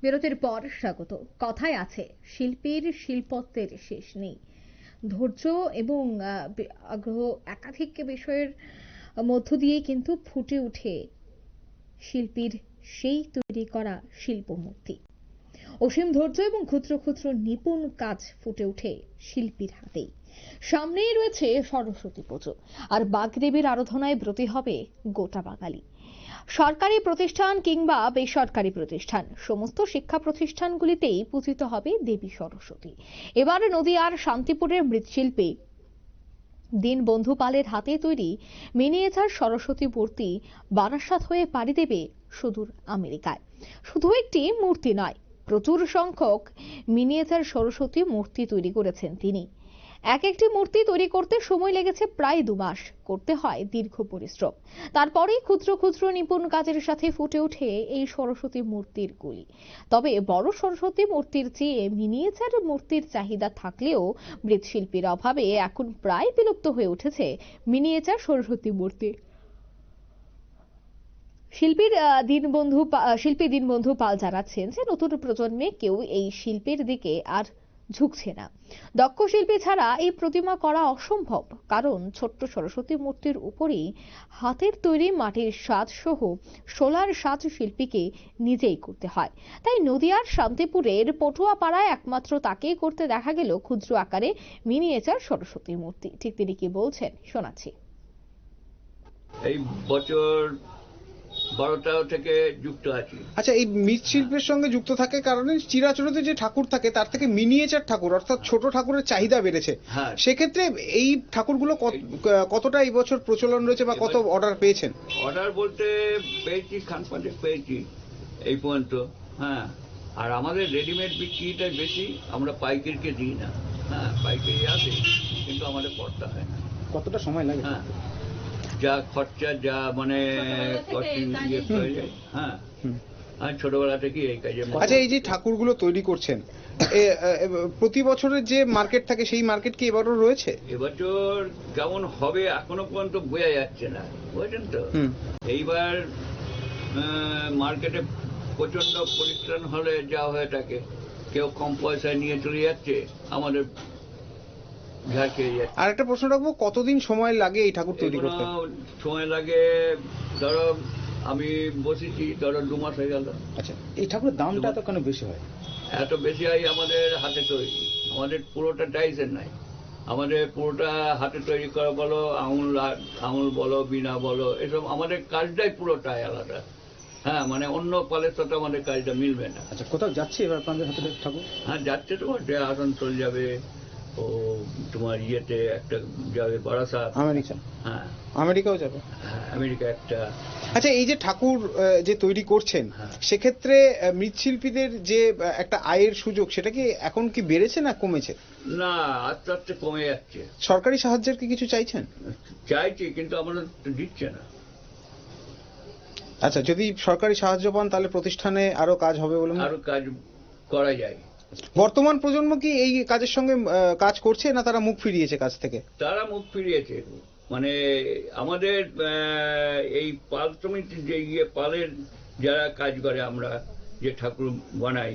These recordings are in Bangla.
বিরতির পর স্বাগত। কথায় আছে শিল্পীর শিল্পত্বের শেষ নেই। ধৈর্য এবং আগ্রহ একাধিক বিষয়ের মধ্য দিয়ে কিন্তু ফুটে ওঠে শিল্পীর সেই তৈরি করা শিল্পমূর্তি। অসীম ধৈর্য এবং ক্ষুদ্র ক্ষুদ্র নিপুণ কাজ ফুটে ওঠে শিল্পীর হাতেই। সামনেই রয়েছে সরস্বতী পুজো, আর বাগদেবীর আরাধনায় ব্রতী হবে গোটা বাঙালি। সরকারি প্রতিষ্ঠান কিংবা বেসরকারি প্রতিষ্ঠান, সমস্ত শিক্ষা প্রতিষ্ঠানগুলিতেই পূজিত হবে দেবী সরস্বতী। এবার নদিয়ার শান্তিপুরের মৃৎশিল্পী দীনবন্ধু পালের হাতে তৈরি মিনিয়েচার সরস্বতী মূর্তি বারাসাত হয়ে পাড়ি দেবে সুদূর আমেরিকায়। শুধু একটি মূর্তি নয়, প্রচুর সংখ্যক মিনিয়েচার সরস্বতী মূর্তি তৈরি করেছেন তিনি। একটি মূর্তি তৈরি করতে সময় লেগেছে প্রায় 2 মাস, করতে হয় দীর্ঘ পরিশ্রম। তারপরেই ক্ষুদ্র ক্ষুদ্র নিপুণ কাজের সাথে ফুটে ওঠে এই সরস্বতী মূর্তির কুলি। তবে বড় সরস্বতী মূর্তির চেয়ে মিনিয়েচার মূর্তির চাহিদা থাকলেও মৃৎশিল্পীর অভাবে এখন প্রায় বিলুপ্ত হয়ে উঠেছে মিনিয়েচার সরস্বতী মূর্তি। শিল্পী দীনবন্ধু পাল জানাচ্ছেন যে নতুন প্রজন্মে কেউ এই শিল্পের দিকে আর ঝুঁকছে না। দক্ষ শিল্পী ছাড়া এই প্রতিমা করা অসম্ভব, কারণ ছোট্ট সরস্বতী মূর্তির উপরেই হাতের তৈরি মাটির সাজ সহ সোলার সাজ শিল্পীকে নিজেই করতে হয়। তাই নদিয়ার শান্তিপুরের পটুয়াপাড়ায় একমাত্র তাকেই করতে দেখা গেল ক্ষুদ্র আকারে মিনিয়েচার সরস্বতী মূর্তি। ঠিক তিনি কি বলছেন শোনাচ্ছি। এই বছর 12টা থেকে যুক্ত আছি। আচ্ছা, এই মৃৎশিল্পের সঙ্গে যুক্ত থাকে কারণে চিরাচরিত যে ঠাকুর থাকে তার থেকে মিনিয়েচার ঠাকুর অর্থাৎ ছোট ঠাকুরের চাহিদা বেড়েছে। হ্যাঁ, সেক্ষেত্রে এই ঠাকুরগুলো কতটা এই বছর প্রচলন রয়েছে বা কত অর্ডার পেয়েছেন? অর্ডার বলতে পেয়েছি, খানপাতে পেয়েছি এই পর্যন্ত। হ্যাঁ, আর আমাদের রেডিমেড বিক্রিটাই বেশি, আমরা পাইকারিকে দিই না। হ্যাঁ, পাইকারি আসে কিন্তু আমাদের পড়তে হয় না। কতটা সময় লাগে? হ্যাঁ, যা খরচা, যা মানে হয়ে যায়। হ্যাঁ, আর ছোটবেলা থেকে এই কাজে। আচ্ছা, এই যে ঠাকুরগুলো তৈরি করছেন, প্রতি বছরের যে মার্কেট থাকে সেই মার্কেট কি এবারও রয়েছে? এবছর কেমন হবে এখনো পর্যন্ত বোঝা যাচ্ছে না, বুঝছেন তো। এইবার মার্কেটে প্রচন্ড পরিত্রাণ হলে যা হয়ে থাকে, কেউ কম পয়সায় নিয়ে চলে যাচ্ছে, আমাদের ঝাড় খেয়ে যাচ্ছে। আর একটা প্রশ্ন রাখবো, কতদিন সময় লাগে এই ঠাকুর তৈরি করতে? সময় লাগে, ধরো আমি বসেছি, ধরো 2 মাস হয়ে গেল। আচ্ছা, এই ঠাকুরের দামটা তো কেন বেশি হয়? এত বেশি হয় আমাদের হাতে তৈরি, আমাদের পুরোটা ডাইসের নাই, আমাদের পুরোটা হাতে তৈরি করা বলো, আঙুল বলো, বিনা বলো, এসব আমাদের কাজটাই পুরোটাই আলাদা। হ্যাঁ, মানে অন্য পালের সাথে আমাদের কাজটা মিলবে না। আচ্ছা, কোথাও যাচ্ছে এবার আপনাদের হাতে ঠাকুর? হ্যাঁ, যাচ্ছে, তোমার আসানসোল যাবে, ও তোমার ইয়েতে একটা যাবে বারাসাত, আমেরিকা। হ্যাঁ, আমেরিকাও যাবে। হ্যাঁ, আমেরিকা একটা। আচ্ছা, এই যে ঠাকুর যে তৈরি করছেন, সেক্ষেত্রে মৃৎশিল্পীদের যে একটা আয়ের সুযোগ, সেটা কি এখন কি বেড়েছে না কমেছে? না, আস্তে আস্তে কমে যাচ্ছে। সরকারি সাহায্যের কি কিছু চাইছেন? চাইছি, কিন্তু আমাদের দিচ্ছে না। আচ্ছা, যদি সরকারি সাহায্য পান তাহলে প্রতিষ্ঠানে আরো কাজ হবে বলে আরো কাজ করা যায়। বর্তমান প্রজন্ম কি এই কাজের সঙ্গে কাজ করছে না তারা মুখ ফিরিয়েছে কাজ থেকে? তারা মুখ ফিরিয়েছে। মানে আমাদের এই পাল সমিতি যে পালের যারা কাজ করে, আমরা যে ঠাকুর বানাই,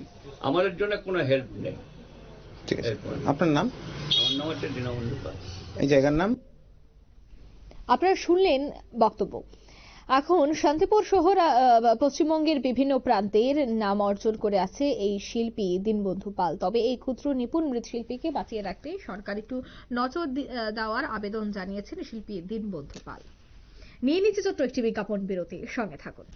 আমাদের জন্য কোনো হেল্প নেই। ঠিক আছে, আপনার নাম? আমার নাম হচ্ছে দীনবন্ধু পাল। এই জায়গার নাম? আপনারা শুনলেন বক্তব্য। এখন শান্তিপুর শহর পশ্চিমবঙ্গের বিভিন্ন প্রান্তের নাম অর্জন করে আছে এই শিল্পী দীনবন্ধু পাল। তবে এই ক্ষুদ্র নিপুণ মৃৎশিল্পীকে বাঁচিয়ে রাখতে সরকার একটু নজর দেওয়ার আবেদন জানিয়েছেন শিল্পী দীনবন্ধু পাল। নিয়ে নিচ্ছে ছোট্ট একটি বিজ্ঞাপন বিরতি, সঙ্গে থাকুন।